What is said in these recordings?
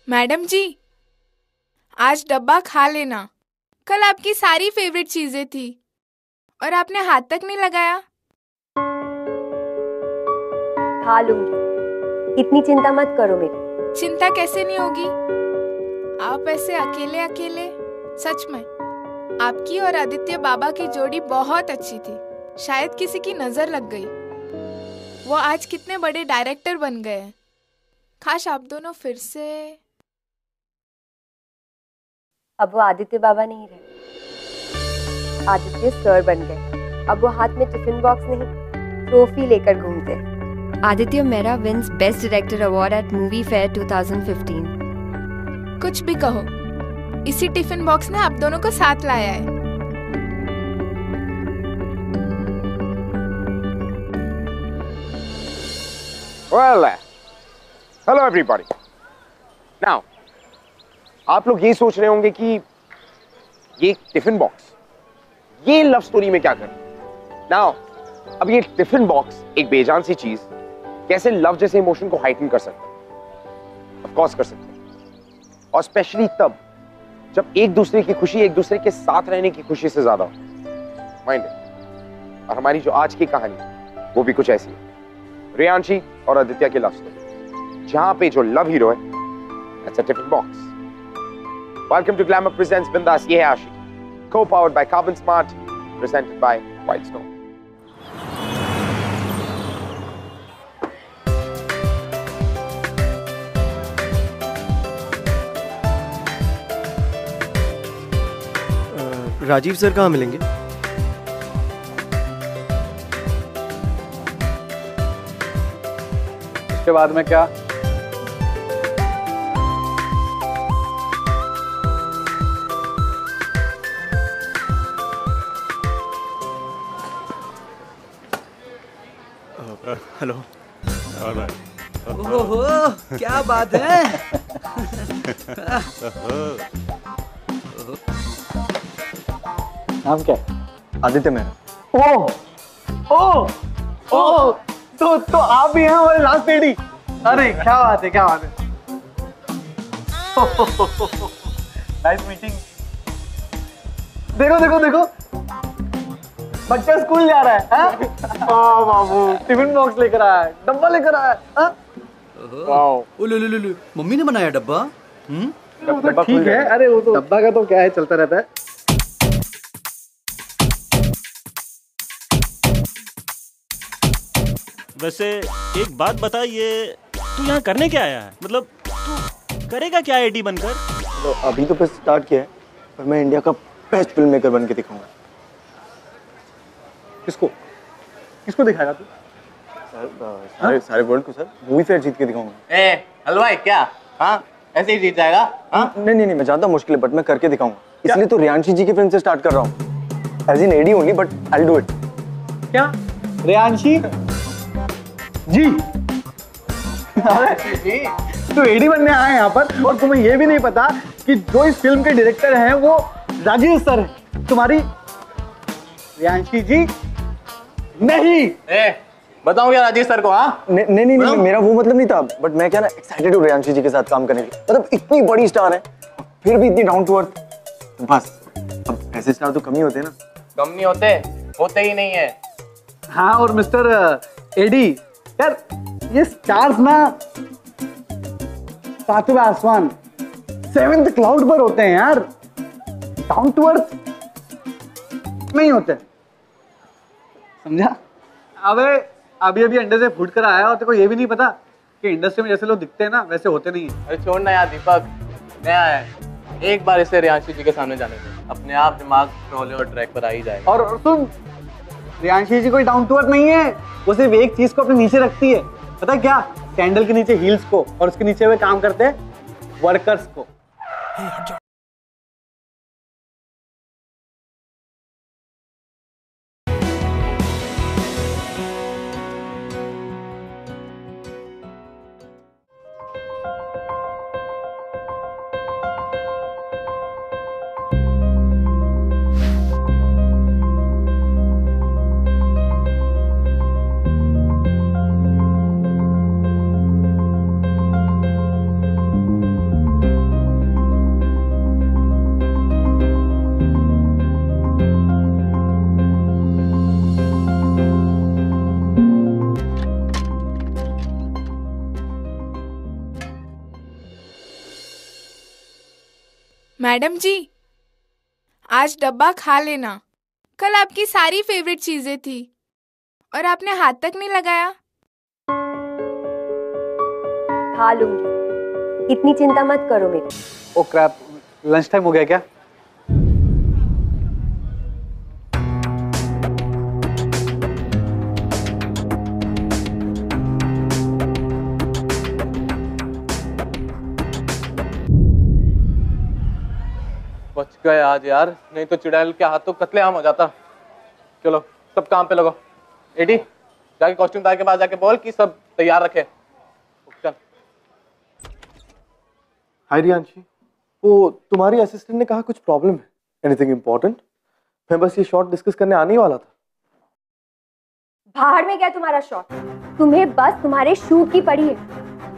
Madam जी, आज डब्बा खा लेना। कल आपकी सारी फेवरेट चीजें थी और आपने हाथ तक नहीं लगाया। खा लूंगी, इतनी चिंता मत करो मेरी। चिंता कैसे नहीं होगी? आप ऐसे अकेले अकेले। सच में आपकी और आदित्य बाबा की जोड़ी बहुत अच्छी थी। शायद किसी की नजर लग गई। वो आज कितने बड़े डायरेक्टर बन गए हैं। काश आप दोनों फिर से। अब वो आदित्य बाबा नहीं रहे, आदित्य सर बन गए। अब वो हाथ में टिफिन बॉक्स नहीं, ट्रॉफी लेकर घूमते हैं। आदित्य मेरा wins best director award at movie fair 2015। कुछ भी कहो, इसी टिफिन बॉक्स ने आप दोनों को साथ लाया है। Well, hello everybody. Now, आप लोग ये सोच रहे होंगे कि ये टिफिन बॉक्स ये लव स्टोरी में क्या कर। Now, अब ये टिफिन बॉक्स एक बेजान सी चीज कैसे लव जैसे इमोशन को हाइटन कर सकता है? ऑफ कोर्स कर सकते हैं, और स्पेशली तब जब एक दूसरे की खुशी एक दूसरे के साथ रहने की खुशी से ज्यादा हो। माइंड है। और हमारी जो आज की कहानी वो भी कुछ ऐसी है, रेयांशी और आदित्य की लव स्टोरी, जहां पे जो लव हीरो है that's a tiffin box. Welcome to Glamour presents Bindas Ye Hai Ashi, co-powered by Carbon Smart, presented by Wildstone. Rajeev sir कहाँ मिलेंगे? इसके बाद में क्या? हेलो। ओहो, क्या बात है। नाम क्या है? आदित्य मेरा। ओ ओ ओ तो आप भी हैं हमारे लास्ट लेडी। अरे क्या बात है, क्या बात है। Nice meeting. देखो देखो देखो, बच्चा स्कूल जा रहा है। वाह बाबू, टिफिन बॉक्स लेकर आया है, डब्बा लेकर आया है। वाओ, लो मम्मी ने बनाया डब्बा। डब्बा ठीक है। अरे वो तो डब्बा का तो क्या है, चलता रहता है। वैसे एक बात बता, ये तू यहाँ करने क्या आया है? मतलब तू करेगा क्या एडी बनकर? तो अभी तो बस स्टार्ट किया है, पर मैं इंडिया का बेस्ट फिल्म मेकर बन के दिखाऊंगा। किसको किसको दिखाएगा तू? सर सारे वर्ल्ड को सर, मूवी फेयर जीत के दिखाऊंगा। हलवाई क्या? हाँ, ऐसे ही जीत जाएगा? हाँ? नहीं, मैं जानता हूँ मुश्किल है, बट मैं करके दिखाऊंगा। इसलिए तो रेयांशी जी की फिल्म से स्टार्ट कर रहा हूँ, as in ad only, but I will do it. क्या रेयांशी जी? अरे जी, तू एडी बनने आए यहाँ पर और तुम्हें ये भी नहीं पता कि जो इस फिल्म के डायरेक्टर हैं वो राजीव सर हैं। तुम्हारी रेयांशी जी नहीं। बताऊं क्या राजीव सर को? हाँ नहीं, मेरा वो मतलब नहीं था, बट मैं क्या ना एक्साइटेड हूँ रेयांशी जी के साथ काम करने के लिए। मतलब इतनी बड़ी स्टार है, फिर भी इतनी डाउन टू अर्थ। तो बस अब ऐसे स्टार तो कम ही होते हैं ना। कम नहीं होते ही नहीं है। हाँ, और मिस्टर एडी यार, ये स्टार्स ना सातवें आसमान, सेवेंथ क्लाउड पर होते हैं यार, डाउन टू अर्थ नहीं होते, समझा? अबे अभी अंडे से फूट कर आया और तेरे को ये भी नहीं पता कि इंडस्ट्री में जैसे लोग दिखते हैं ना वैसे होते नहीं है। अरे छोड़ ना यार दीपक, नया है, एक बार इसे रेयांशी जी के सामने जाने दे, अपने आप दिमाग ट्रोले और ट्रैक पर आ ही जाएगा। और सुन, रेयांशी जी कोई डाउन टू अर्थ नहीं है, वो सिर्फ एक चीज को अपने नीचे रखती है, पता है क्या? सैंडल के नीचे हील्स को, और उसके नीचे वे काम करते हैं वर्कर्स को। मैडम जी, आज डब्बा खा लेना। कल आपकी सारी फेवरेट चीजें थी और आपने हाथ तक नहीं लगाया। खा लूंगी, इतनी चिंता मत करो मेरी। ओ क्रैप, लंच टाइम हो गया क्या? बच गए आज यार, नहीं तो चुड़ैल के हाथों कत्लेआम हो जाता। चलो सब काम पे लगो। एडी, जाके कॉस्ट्यूम डाल के बाद जाके बोल कि सब तैयार रखे। चल। हाय रियांशी, वो तुम्हारी असिस्टेंट ने कहा कुछ प्रॉब्लम है। Anything important? मैं बस ये शॉट डिस्कस करने आने ही वाला था। बाहर में क्या तुम्हारा शॉट? तुम्हें बस तुम्हारे शूट की पड़ी है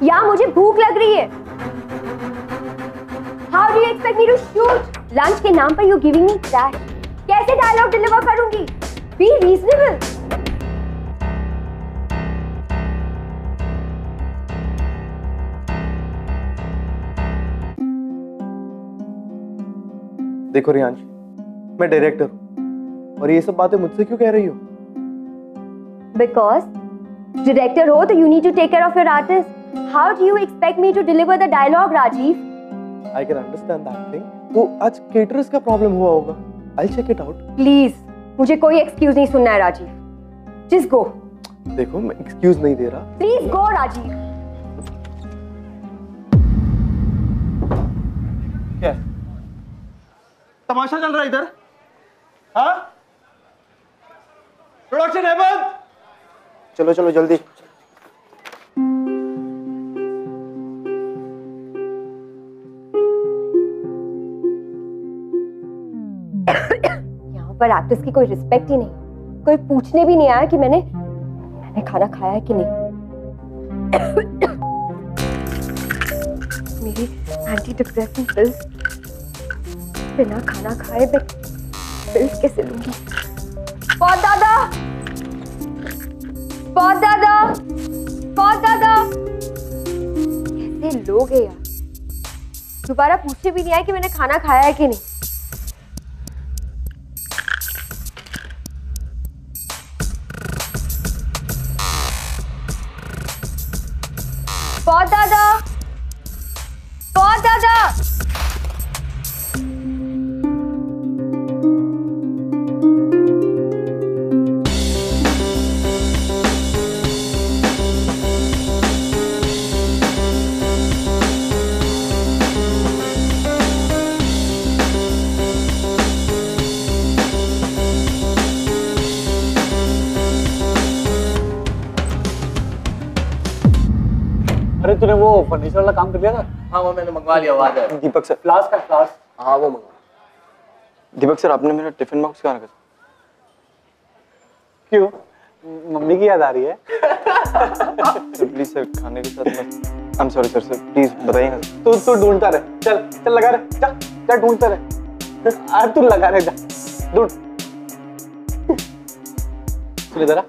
या मुझे भूख लग रही है? How do you expect me to shoot? Lunch के नाम पर यू गिविंग मी ट्रैश। कैसे डायलॉग डिलीवर करूंगी? Be reasonable. देखो रियांशी, मैं डायरेक्टर हूं और ये सब बातें मुझसे क्यों कह रही हो? Because director हो तो you need to take care of your artist. How do you expect me to deliver the dialogue, Rajiv? I can understand that thing. वो आज केटरर्स का प्रॉब्लम हुआ होगा। I'll check it out. Please, मुझे कोई excuse नहीं सुनना है राजीव। Just go. देखो मैं एक्सक्यूज नहीं दे रहा। Please go, Rajiv. क्या? तमाशा चल रहा है इधर? हाँ? प्रोडक्शन है बंद। चलो चलो जल्दी। यहाँ पर एक्टर्स की कोई रिस्पेक्ट ही नहीं। कोई पूछने भी नहीं आया कि मैंने खाना खाया है कि नहीं। मेरी एंटी डिप्रेसेंट पिल्स बिना खाना खाए मैं पिल्स कैसे लूंगी? बहुत दादा, बहुत दादा, बहुत दादा, कैसे लोग हैं यार? दोबारा पूछने भी नहीं आया कि मैंने खाना खाया है कि नहीं। बहुत दादा, बहुत दादा। अरे तूने वो फर्नीचर वाला काम कर लिया था? हाँ वो मैंने मंगवा लिया। आवाज है। दीपक सर। फ्लास्क का फ्लास्क। हाँ वो मंगवा। दीपक सर, आपने मेरा टिफिन बॉक्स कहाँ रखा? क्यों? मम्मी की याद आ रही है? सर प्लीज सर, खाने के साथ मत। I am sorry sir, please बताइए ना। तू ढूंढता रहे। चल चल लगा रहे। जा जा ढूंढता रहे। अरे तू लगा रहे, जा ढूंढ। सुन इधर आ।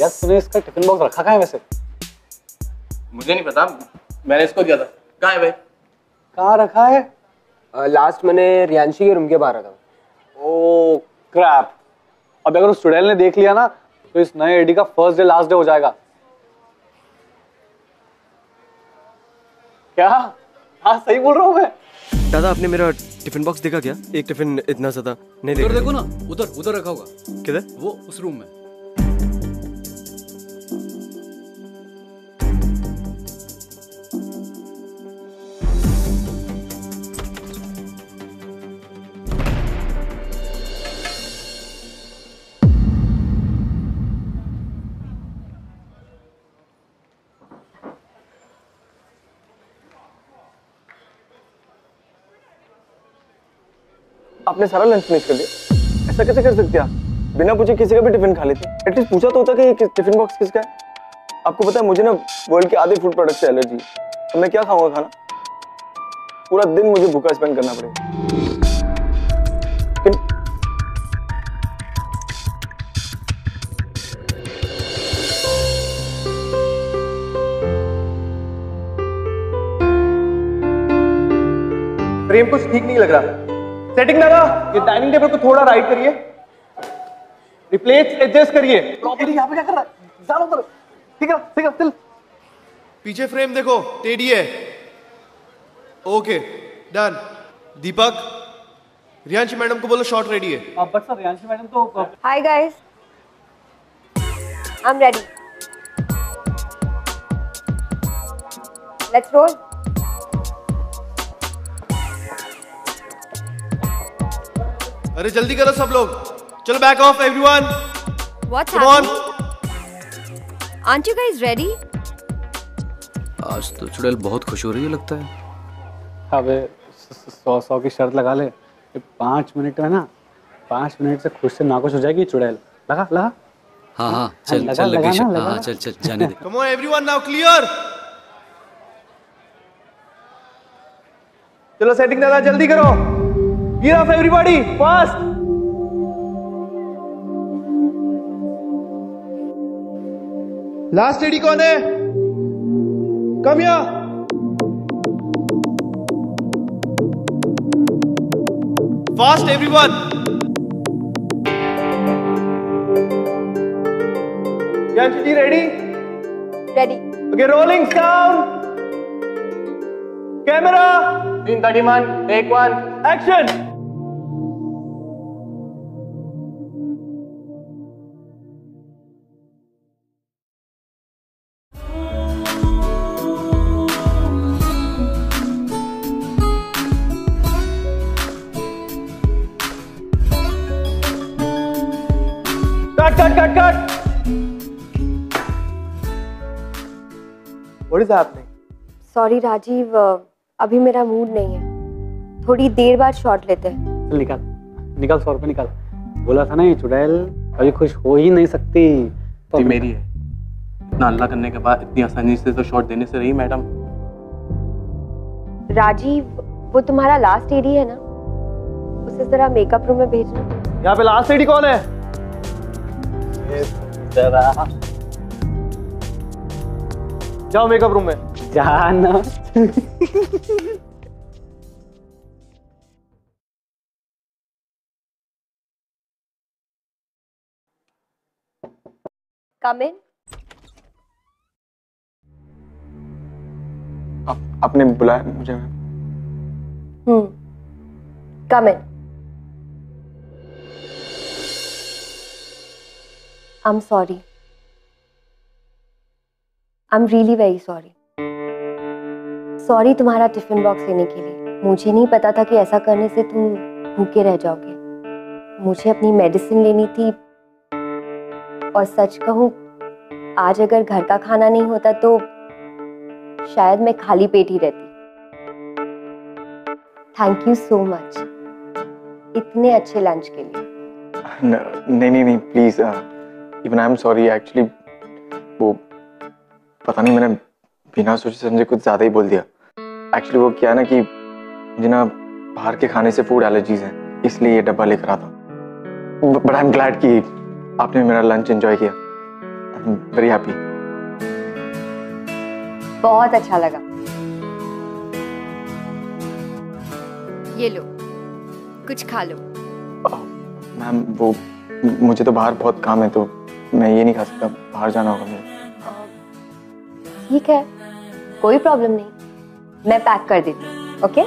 यार तूने इसका टिफिन बॉक्स रखा कहाँ है वैसे? मुझे नहीं पता, मैंने इसको दिया था। कहाँ है भाई? कहाँ रखा है? लास्ट मैंने रियांशी के रूम के बाहर रखा। ओ क्रैप, अब अगर उस चुड़ैल ने देख लिया ना तो इस नए एडी का फर्स्ट डे लास्ट डे हो जाएगा। क्या? हाँ सही बोल रहा हूँ मैं। दादा आपने मेरा टिफिन बॉक्स देखा क्या? एक टिफिन इतना सा था। नहीं देखा? उधर देखो ना, उधर उधर रखा होगा। किधर? वो उस रूम में। आपने सारा लंच फिनिश कर लिया? ऐसा कैसे कर सकते हैं आप? बिना पूछे किसी का भी टिफिन खा लेते? एटलीस्ट पूछा तो होता कि ये टिफिन बॉक्स किसका है। आपको पता है मुझे ना वर्ल्ड के आधे फूड प्रोडक्ट से एलर्जी है, तो मैं क्या खाऊंगा खाना? पूरा दिन मुझे भूखा स्पेंड करना पड़ेगा। फ्रेम कुछ ठीक नहीं लग रहा। सेटिंग लगा, ये डाइनिंग टेबल को थोड़ा राइट करिए, रिप्लेस एडजस्ट करिए। प्रॉपर्टी यहाँ पे क्या कर रहा है? चलो उधर। ठीक है चल। पीछे फ्रेम देखो, टेढ़ी है। Okay done. Deepak, Riyanshi madam को बोलो शॉट रेडी है। बट सर रियांशी मैडम तो hi guys, I am ready, let's roll. अरे जल्दी करो सब लोग, चलो back off everyone. What's Come on. Happening? Aren't you guys ready? आज तो चुड़ैल बहुत खुश हो रही है लगता है। अबे 100 की शर्त लगा ले, 5 मिनट में ना, 5 मिनट से खुश से नाखुश हो जाएगी चुड़ैल। लगा। हाँ चल लगा, चल लगा लगी। ना, लगा हाँ ना। चल जाने दे। Come on everyone, now clear. चलो सेटिंग लगा, जल्दी करो। Gear off everybody, fast. Last ready कौन है? Come here. Fast everyone. Riyanshi ji ready? Ready. Okay, rolling sound, camera, scene 31, take 1, action. Cut. What is happening? Sorry Rajiv, अभी मेरा मूड नहीं है, थोड़ी देर बाद शॉट लेते हैं। चल निकाल 100 रुपए निकाल। बोला था ना ये चुड़ैल अभी खुश हो ही नहीं सकती। तो मेरी है, इतना अल्लाह करने के बाद इतनी आसानी से तो शॉट देने से रही मैडम। राजीव, वो तुम्हारा लास्ट एडी है ना, उसे जरा मेकअप रूम में भेजना। यहाँ पे लास्ट एडी कौन है? जाओ मेकअप रूम में जाना। कम इन। आपने बुलाया मुझे? कम इन। I'm sorry. I'm really very sorry. Sorry तुम्हारा टिफिन बॉक्स लेने के लिए। मुझे नहीं पता था कि ऐसा करने से तुम भूखे रह जाओगे। मुझे अपनी मेडिसिन लेनी थी, और सच कहूँ आज अगर घर का खाना नहीं होता तो शायद मैं खाली पेट ही रहती। थैंक यू सो मच इतने अच्छे लंच के लिए। नहीं please, even I am sorry actually. वो पता नहीं, मैंने बिना सोचे समझे कुछ ज्यादा ही बोल दिया। एक्चुअली वो क्या है ना कि मुझे ना बाहर के खाने से फूड एलर्जीज हैं, इसलिए ये डब्बा लेकर आता हूँ। बट आई एम ग्लैड कि आपने मेरा लंच एंजॉय किया। I am very happy. बहुत अच्छा लगा। ये लो, कुछ खा लो। मैम वो मुझे तो बाहर बहुत काम है, तो मैं ये नहीं खा सकता, बाहर जाना होगा मुझे। ठीक है, कोई प्रॉब्लम नहीं, मैं पैक कर देती हूँ। ओके?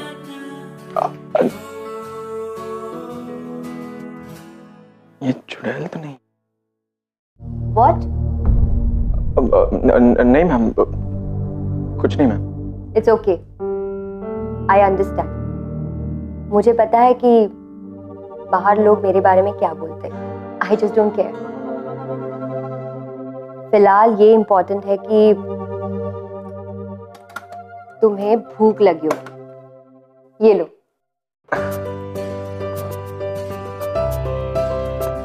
ये चुड़ैल तो नहीं? What? नहीं मैम, कुछ नहीं ma'am. It's okay. I understand. मुझे पता है कि बाहर लोग मेरे बारे में क्या बोलते हैं। I just don't care. फिलहाल ये इम्पोर्टेंट है कि तुम्हें भूख लगी हो। ये लो।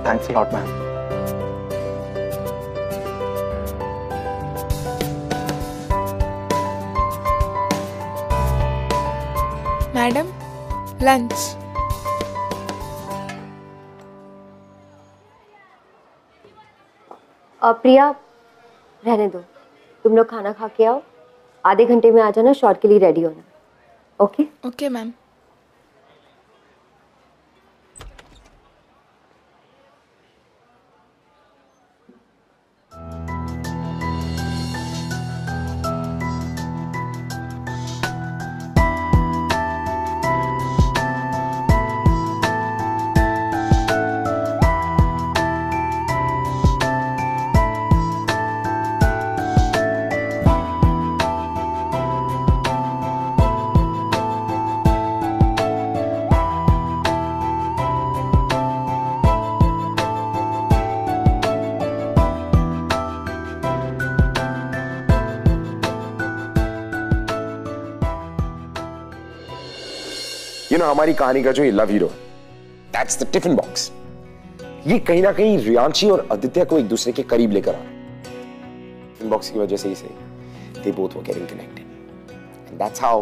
Thanks a lot ma'am. Madam, lunch. Priya, रहने दो, तुम लोग खाना खा के आओ, आधे घंटे में आ जाना, शॉट के लिए रेडी होना। Okay? Okay ma'am. You know हमारी कहानी का जो ये love hero, that's the tiffin box. ये कहीं ना कहीं रियांशी और आदित्य को एक दूसरे के करीब लेकर आ रहा है। टिफिन बॉक्स की वजह से ही सही, they both were getting connected, and that's how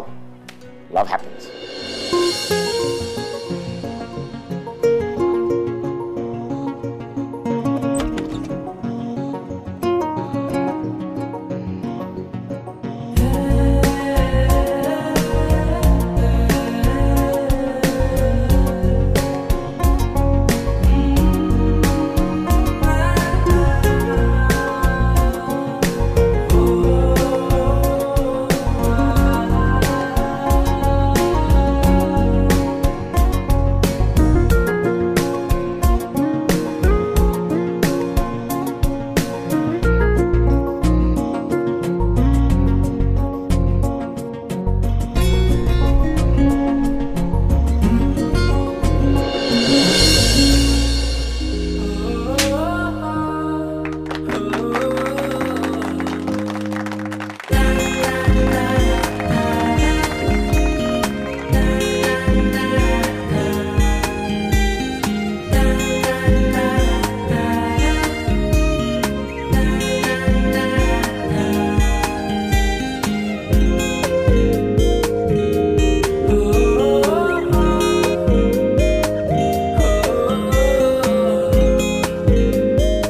love happens.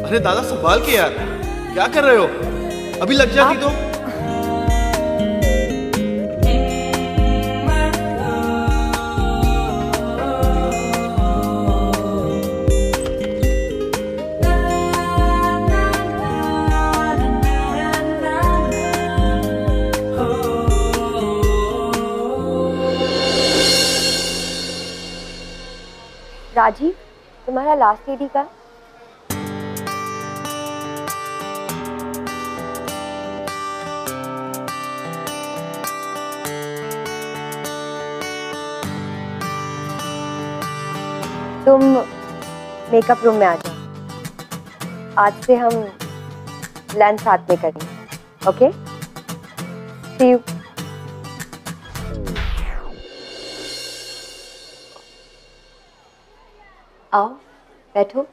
अरे दादा संभाल के यार, क्या कर रहे हो? अभी लग जाती तो। राजीव, तुम्हारा लास्ट एडी का? तुम मेकअप रूम में आ जाओ। आज से हम लंच साथ में करेंगे, ओके? C you. आओ बैठो।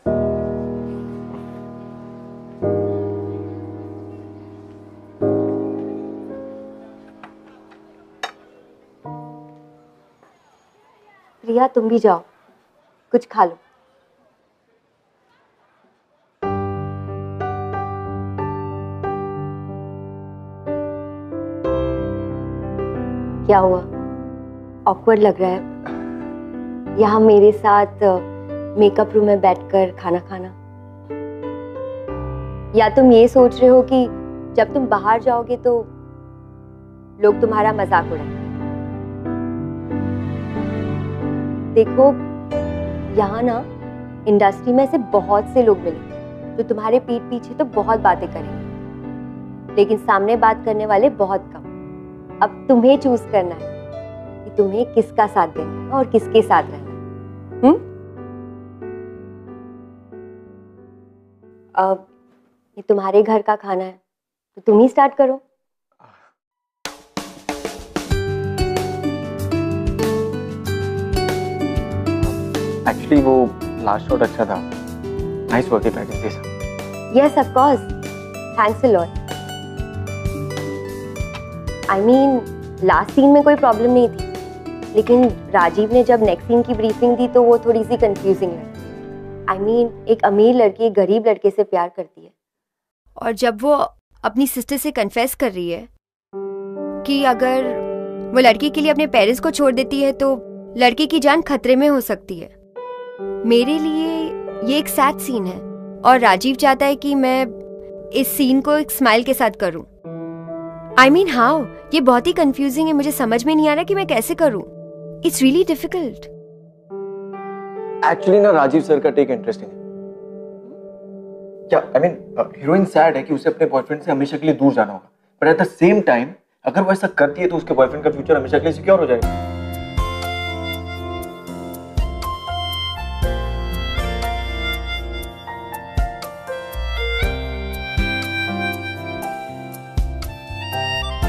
प्रिया, तुम भी जाओ, कुछ खा लो। क्या हुआ? ऑकवर्ड लग रहा है यहाँ मेरे साथ मेकअप रूम में बैठकर खाना खाना? या तुम ये सोच रहे हो कि जब तुम बाहर जाओगे तो लोग तुम्हारा मजाक उड़ाएंगे? देखो, यहाँ ना इंडस्ट्री में से बहुत से लोग मिले जो तुम्हारे पीठ पीछे तो बहुत बातें करेंगे, लेकिन सामने बात करने वाले बहुत कम। अब तुम्हें चूज करना है कि तुम्हें किसका साथ देना है और किसके साथ रहना है। अब ये तुम्हारे घर का खाना है तो तुम ही स्टार्ट करो। एक्चुअली वो लास्ट शॉट अच्छा था। Nice work practice this. Yes of course, thanks a lot. I mean last scene में कोई प्रॉब्लम नहीं थी, लेकिन राजीव ने जब नेक्स्ट सीन की ब्रीफिंग दी तो वो थोड़ी सी कंफ्यूजिंग लगी। आई मीन एक अमीर लड़की एक गरीब लड़के से प्यार करती है, और जब वो अपनी सिस्टर से कन्फेस कर रही है कि अगर वो लड़की के लिए अपने पेरेंट्स को छोड़ देती है तो लड़की की जान खतरे में हो सकती है। मेरे लिए ये एक सैड सीन है और राजीव चाहता है कि मैं इस सीन को एक स्माइल के साथ करूं। I mean how? ये बहुत ही कंफ्यूजिंग है, मुझे समझ में नहीं आ रहा कि मैं कैसे करूं। It's really difficult. एक्चुअली ना राजीव सर का टेक इंटरेस्टिंग है। क्या आई मीन हीरोइन सैड है कि उसे अपने बॉयफ्रेंड से हमेशा के लिए दूर जाना होगा, पर एट द सेम टाइम अगर वो ऐसा करती है तो उसके बॉयफ्रेंड का फ्यूचर हमेशा के लिए सिक्योर हो जाएगा।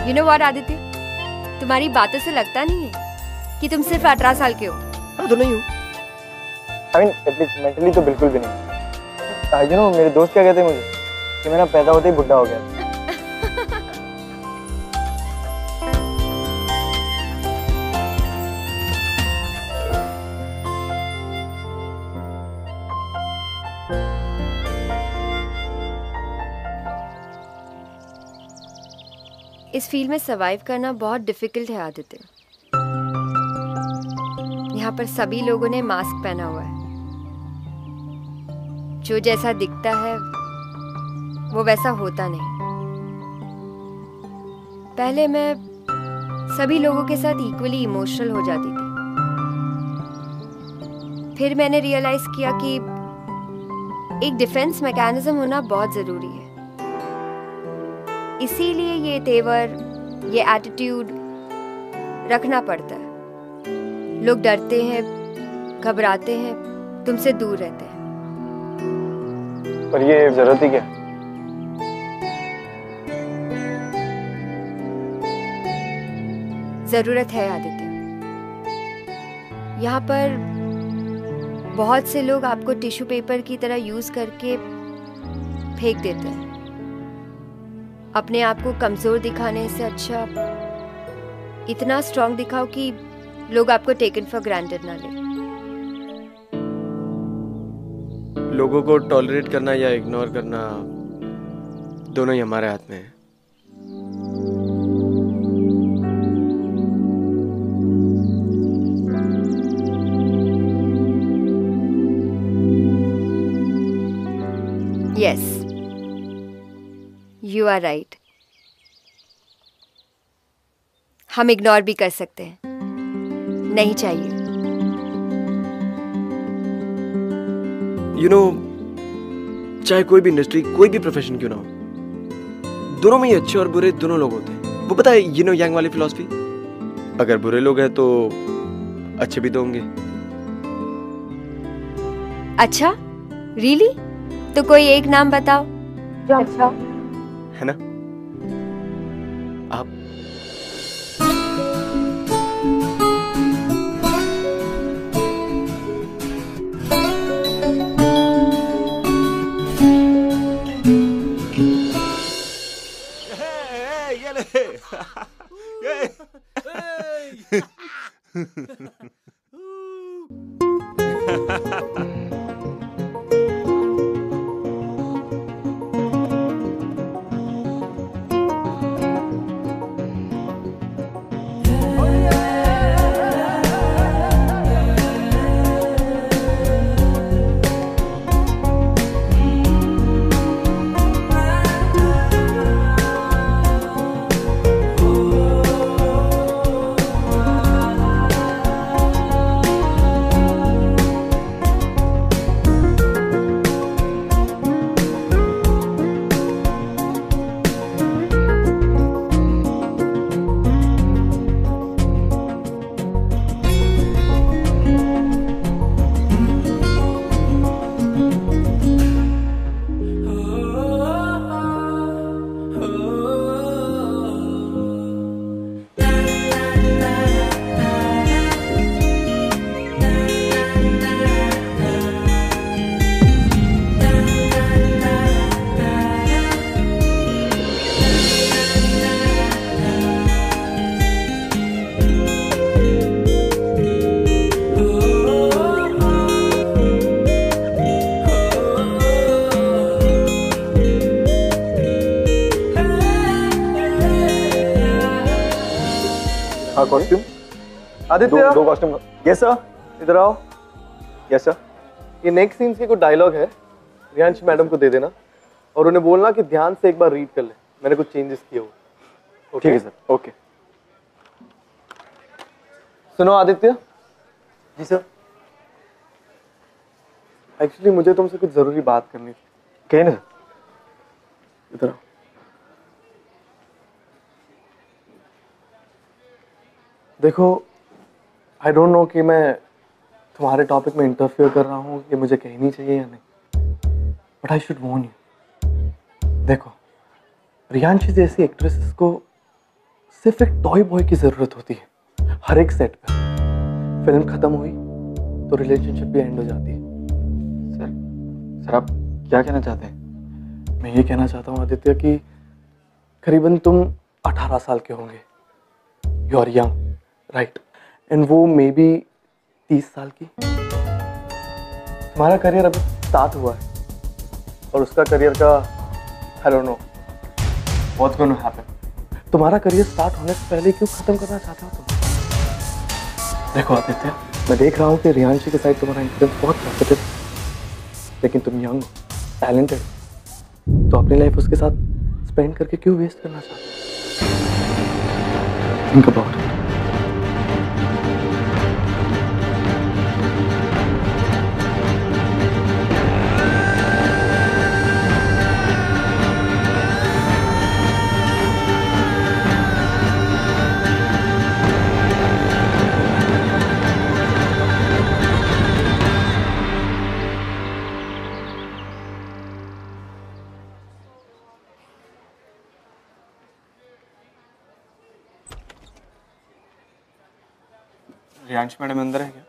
You know what, आदित्य, तुम्हारी बातों से लगता नहीं है कि तुम सिर्फ 18 साल के हो? हाँ तो नहीं हूँ। आई मीन एटलीस्ट मेंटली तो बिल्कुल भी नहीं। यू नो मेरे दोस्त क्या कहते हैं मुझे कि मैं ना पैदा होते ही बुढ़ा हो गया। इस फील्ड में सरवाइव करना बहुत डिफिकल्ट है आदित्य। यहाँ पर सभी लोगों ने मास्क पहना हुआ है। जो जैसा दिखता है वो वैसा होता नहीं। पहले मैं सभी लोगों के साथ इक्वली इमोशनल हो जाती थी। फिर मैंने रियलाइज किया कि एक डिफेंस मैकेनिज्म होना बहुत जरूरी है। इसीलिए ये तेवर, ये एटीट्यूड रखना पड़ता है। लोग डरते हैं, घबराते हैं, तुमसे दूर रहते हैं। पर ये जरूरत ही क्या? जरूरत है आदित्य। यहाँ पर बहुत से लोग आपको टिश्यू पेपर की तरह यूज करके फेंक देते हैं। अपने आप को कमजोर दिखाने से अच्छा इतना स्ट्रांग दिखाओ कि लोग आपको टेकन फॉर ग्रांटेड ना ले। लोगों को टॉलरेट करना या इग्नोर करना दोनों ही हमारे हाथ में है। Yes, you are right. हम इग्नोर भी कर सकते हैं, नहीं चाहिए। You know, चाहे कोई भी इंडस्ट्री, कोई भी प्रोफेशन क्यों ना हो, दोनों में ही अच्छे और बुरे दोनों लोग होते हैं। वो पता है यू नो यांग वाली फिलॉसफी, अगर बुरे लोग हैं तो अच्छे भी तो होंगे। अच्छा, रियली? तो कोई एक नाम बताओ जो अच्छा है ना? आप कॉस्ट्यूम आदित्य दो कॉस्ट्यूम। यस सर, इधर आओ। Yes sir. ये नेक्स्ट सीन्स की कोई डायलॉग है, रियांश मैडम को दे देना और उन्हें बोलना कि ध्यान से एक बार रीड कर ले, मैंने कुछ चेंजेस किए हो। ठीक है सर। ओके। सुनो आदित्य। जी सर। एक्चुअली मुझे तुमसे कुछ जरूरी बात करनी थी। कहीं ना, इधर आओ। देखो, आई डोंट नो कि मैं तुम्हारे टॉपिक में इंटरफेयर कर रहा हूँ, ये मुझे कहनी चाहिए या नहीं, but I should Warne you. देखो, रियांशी जैसी एक्ट्रेसेस को सिर्फ एक टॉय बॉय की जरूरत होती है हर एक सेट पे। फिल्म खत्म हुई तो रिलेशनशिप भी एंड हो जाती है। सर आप क्या कहना चाहते हैं? मैं ये कहना चाहता हूँ आदित्य कि करीबन तुम 18 साल के होंगे, you are young right, and वो मे बी 30 साल की। तुम्हारा करियर अभी स्टार्ट हुआ है और उसका करियर का I don't know what's going to happen. तुम्हारा करियर स्टार्ट होने से पहले क्यों खत्म करना चाहते हो तुम? देखो आदित्य, मैं देख रहा हूँ कि रियांशी के साइड तुम्हारा इंफ्लुएंस बहुत पॉजिटिव, लेकिन तुम यंग हो, टैलेंटेड, तो अपनी लाइफ उसके साथ स्पेंड करके क्यों वेस्ट करना चाहते हो? Think about it. Riyansh madam अंदर है क्या?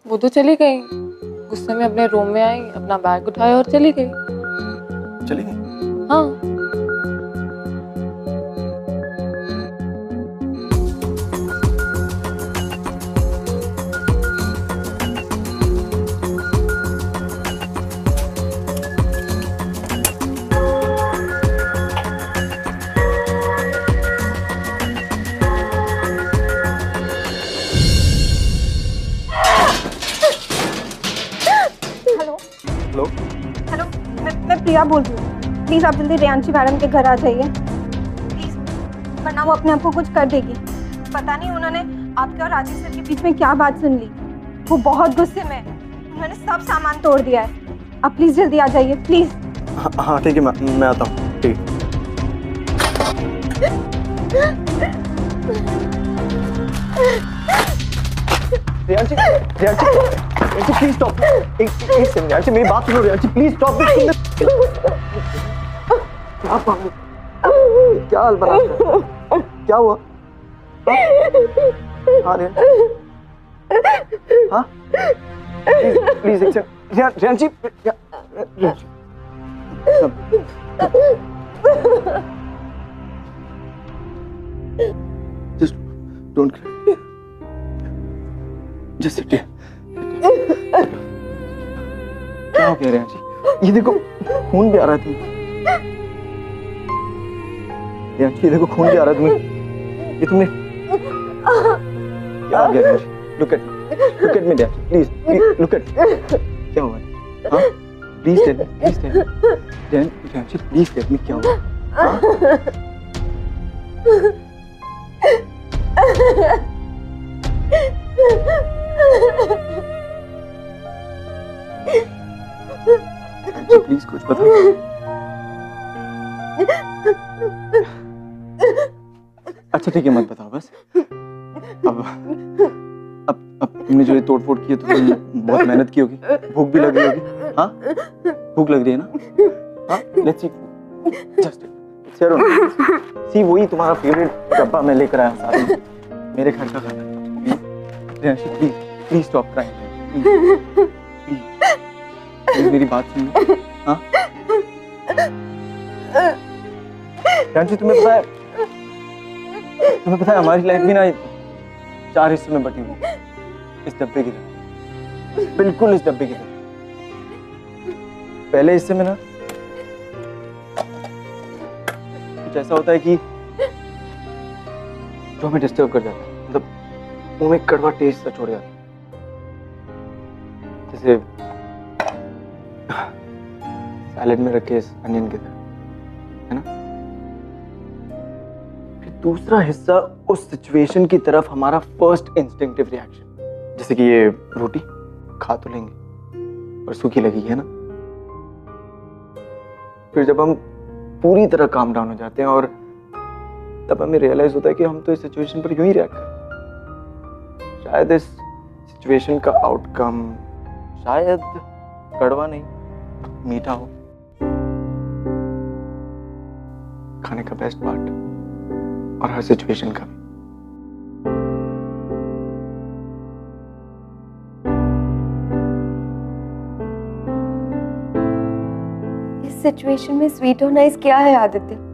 वो तो चली गई, गुस्से में अपने रूम में आई, अपना बैग उठाया और चली गई। चली गई? हाँ। हेलो, मैं प्रिया बोल रही हूँ। प्लीज़ आप जल्दी रियांशी मैडम के घर आ जाइए प्लीज़, वरना वो अपने आप को कुछ कर देगी। पता नहीं उन्होंने आपके और राजीव सर के बीच में क्या बात सुन ली। वो बहुत गुस्से में, उन्होंने सब सामान तोड़ दिया है। आप प्लीज़ जल्दी आ जाइए प्लीज़। हाँ ठीक है, मैं आता हूँ। ठीक रियांशी प्लीज स्टॉप। एक सेकंड रियांशी, मेरी बात सुनो रियांशी, प्लीज स्टॉप दिस। क्या हाल बना? क्या हुआ? हाँ हाँ प्लीज एक second Riyanshi. Just don't cry. Just sit here. क्या हो गया रियांशी? ये देखो खून भी आ रहा है तुम्हें। रियांशी ये देखो खून भी आ रहा है तुम्हें। ये तुमने क्या हो गया Riyanshi? Look at me Riyanshi, please look at me. क्या हुआ? हाँ? Please tell me. Riyanshi please tell me क्या हुआ? हाँ? प्लीज कुछ बताओ। अच्छा ठीक है, मत बताओ बस। अब तुमने जो ये तोड़ फोड़ की है तो तुमने बहुत मेहनत की होगी, भूख भी लग रही होगी। हाँ भूख लग रही है ना? हाँ लेट्स सी, जस्ट सी वही तुम्हारा फेवरेट डब्बा मैं लेकर आया साथ में, मेरे घर का खाना। Riyanshi please stop crying, please मेरी बात सुनो। हाँ रियांशी, तुम्हें पता है हमारी लाइफ भी ना 4 हिस्सों में बटी हुई, इस डब्बे की तरह, बिल्कुल इस डब्बे की तरह। पहले हिस्से में ना कुछ ऐसा होता है कि जो हमें डिस्टर्ब कर जाता है, मतलब मुंह में कड़वा टेस्ट सा छोड़ जाता है, जैसे सैलेड में रखे इस अनियन की तरह, है ना? फिर दूसरा हिस्सा उस सिचुएशन की तरफ हमारा फर्स्ट इंस्टिंक्टिव रिएक्शन, जैसे कि ये रोटी खा तो लेंगे पर सूखी लगी है ना। फिर जब हम पूरी तरह काम डाउन हो जाते हैं और तब हमें रियलाइज होता है कि हम तो इस सिचुएशन पर यूं ही रिएक्ट कर, शायद इस सिचुएशन का आउटकम शायद कड़वा नहीं मीठा हो। खाने का बेस्ट पार्ट और हर सिचुएशन का भी। सिचुएशन में स्वीट होना इस क्या है आदित्य?